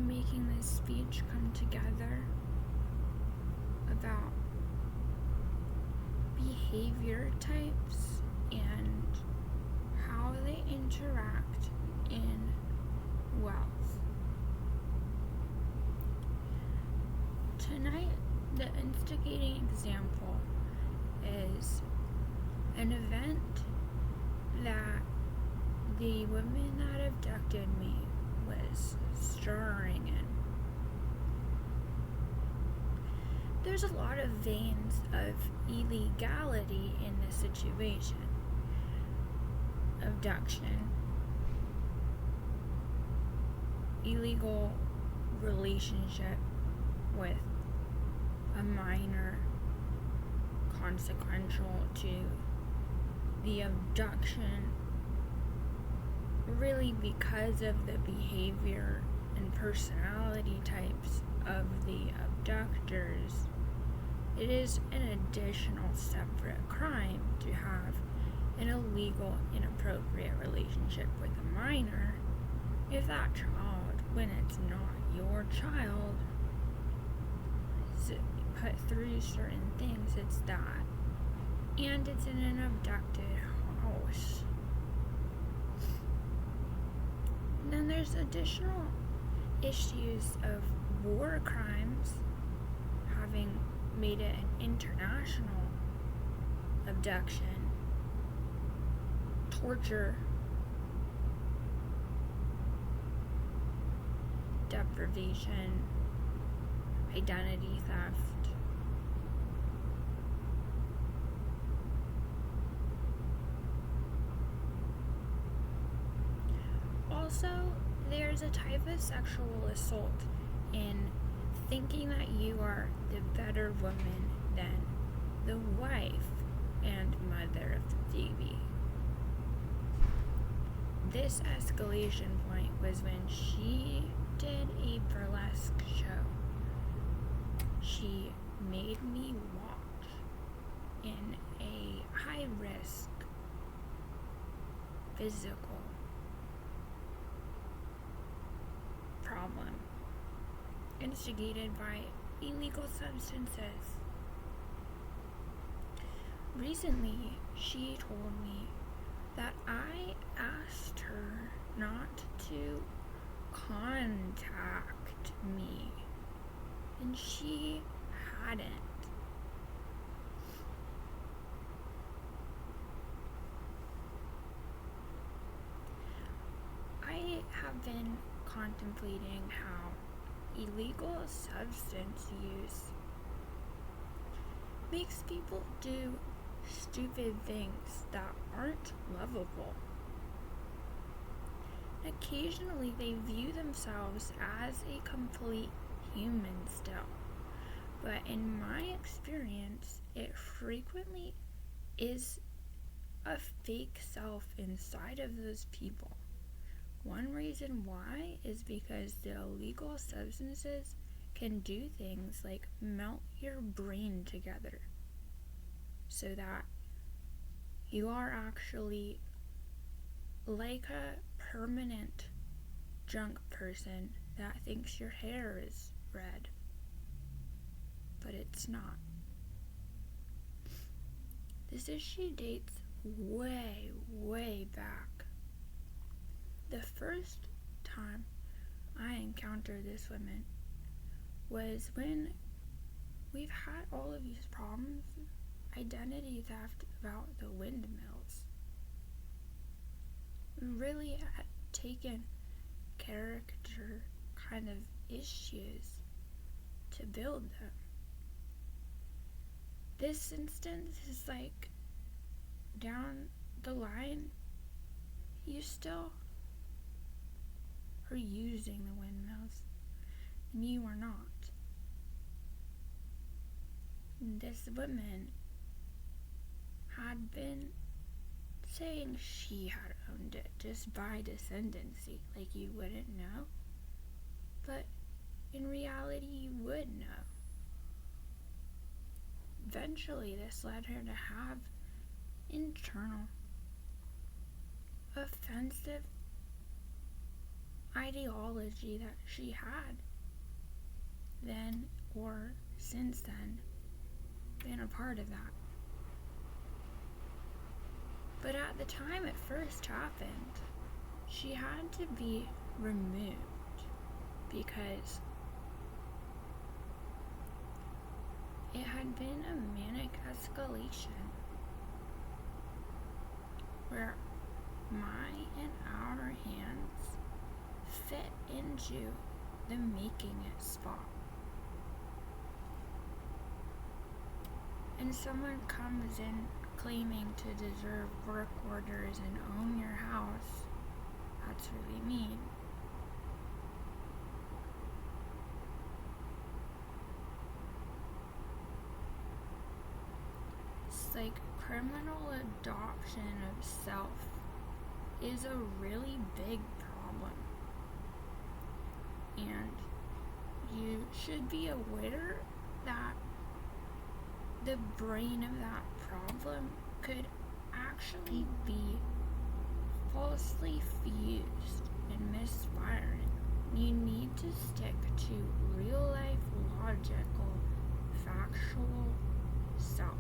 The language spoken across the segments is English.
making this speech come together about behavior types and how they interact in wealth. Tonight, the instigating example is an event that the woman that abducted me was starring in. There's a lot of veins of illegality in this situation. Abduction, illegal relationship with a minor, consequential to the abduction, really because of the behavior and personality types of the abductors. It is an additional separate crime to have an illegal, inappropriate relationship with a minor if that child, when it's not your child, is put through certain things. It's that. And it's in an abducted house. And then there's additional issues of war crimes, having made it an international abduction, torture, deprivation, identity theft. Also, there's a type of sexual assault in thinking that you are the better woman than the wife and mother of the baby. This escalation point was when she did a burlesque show. She made me watch in a high-risk physical problem instigated by illegal substances. Recently, she told me that I asked her not to contact me, and she hadn't. I have been contemplating how illegal substance use makes people do stupid things that aren't lovable. Occasionally, they view themselves as a complete human still, but in my experience, it frequently is a fake self inside of those people. One reason why is because the illegal substances can do things like melt your brain together so that you are actually like a permanent drunk person that thinks your hair is red, but it's not. This issue dates way, way back. The first time I encountered this woman was when we've had all of these problems, identity theft about the windmills. We really had taken character kind of issues to build them. This instance is like down the line, you still are using the windmills, and you are not. This woman had been saying she had owned it just by descendancy, like you wouldn't know, but in reality you would know. Eventually this led her to have internal offensive ideology that she had then or since then been a part of that. But at the time it first happened, she had to be removed because it had been a manic escalation where my and our hands fit into the making it spot. And someone comes in claiming to deserve work orders and own your house. That's really mean. It's like criminal adoption of self is a really big problem. And you should be aware that the brain of that problem could actually be falsely fused and misfiring. You need to stick to real life, logical, factual self.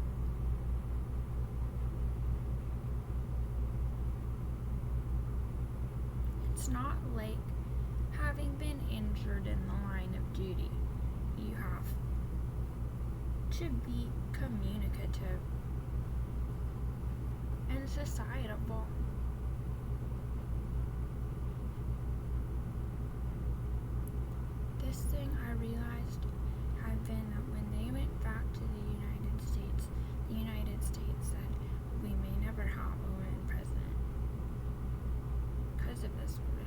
It's not like having been injured in the line of duty. You have to be communicative and societable. This thing I realized had been that when they went back to the United States said, we may never have a woman president because of this woman.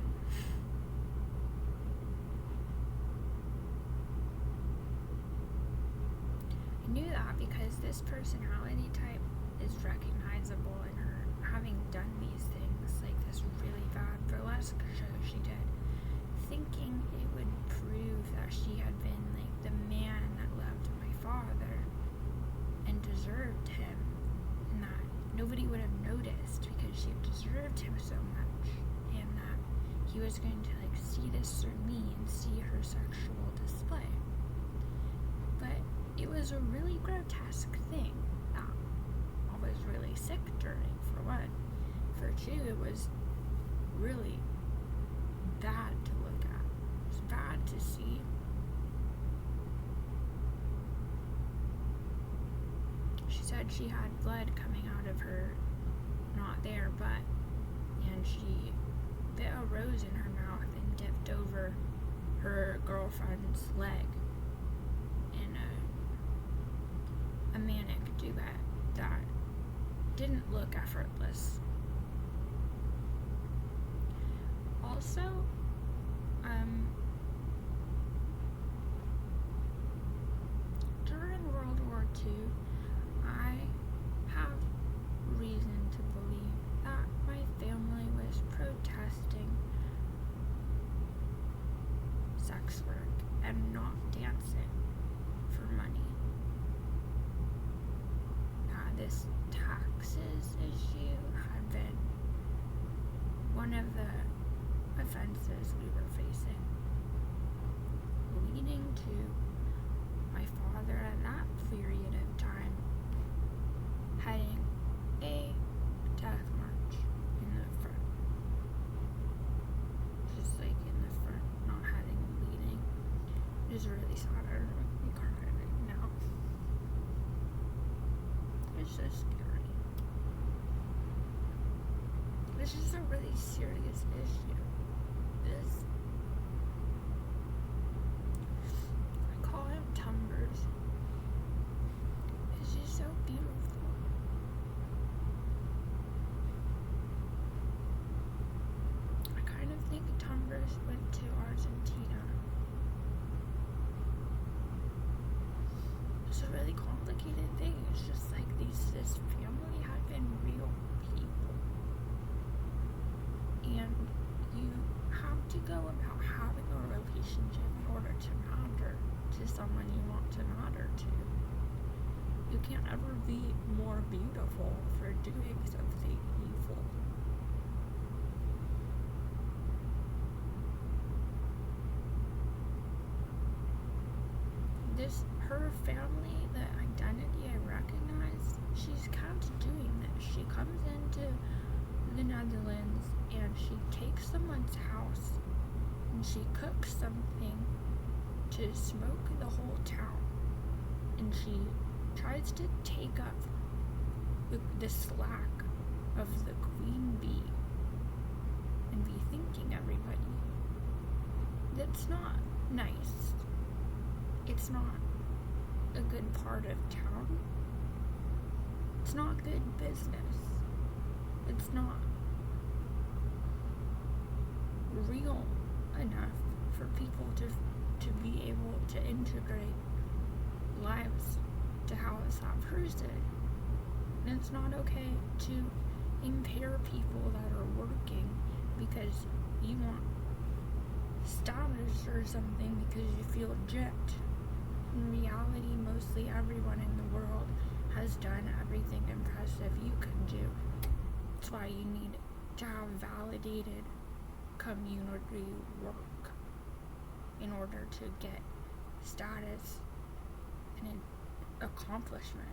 I knew that because this personality type is recognizable in her, having done these things, like this really bad burlesque show she did, thinking it would prove that she had been like the man that loved my father and deserved him, and that nobody would have noticed because she deserved him so much, and that he was going to like see this through me and see her sexual display. But it was a really grotesque thing that I was really sick during, for one. For two, it was really bad to look at. It was bad to see. She said she had blood coming out of her, not their butt, and she bit a rose in her mouth and dipped over her girlfriend's leg in a manic duet that didn't look effortless. Also, during World War II, I have reason to believe that my family was protesting sex work and not dancing for money. This taxes issue had been one of the offenses we were facing, leading to my father at that period of time heading a death march in the front. Just like in the front, not heading leading. It is really sad. I don't know if we cry right now. It's so scary. This is a really serious issue. I call him Tumbers. It's just so beautiful. I kind of think Tumbers went to Argentina. It's a really complicated thing. It's just like this family had been real people. And you have to go about having a relationship in order to matter to someone you want to matter to. You can't ever be more beautiful for doing something evil. her family, the identity I recognize, she's kept doing this. She comes into the Netherlands and she takes someone's house and she cooks something to smoke the whole town. And she tries to take up the slack of the queen bee and be thinking everybody. That's not nice. It's not a good part of town. It's not good business. It's not real enough for people to be able to integrate lives to house that person. And it's not okay to impair people that are working because you want status or something because you feel gypped. In reality, mostly everyone in the world has done everything impressive you can do. That's why you need to have validated community work in order to get status and an accomplishment.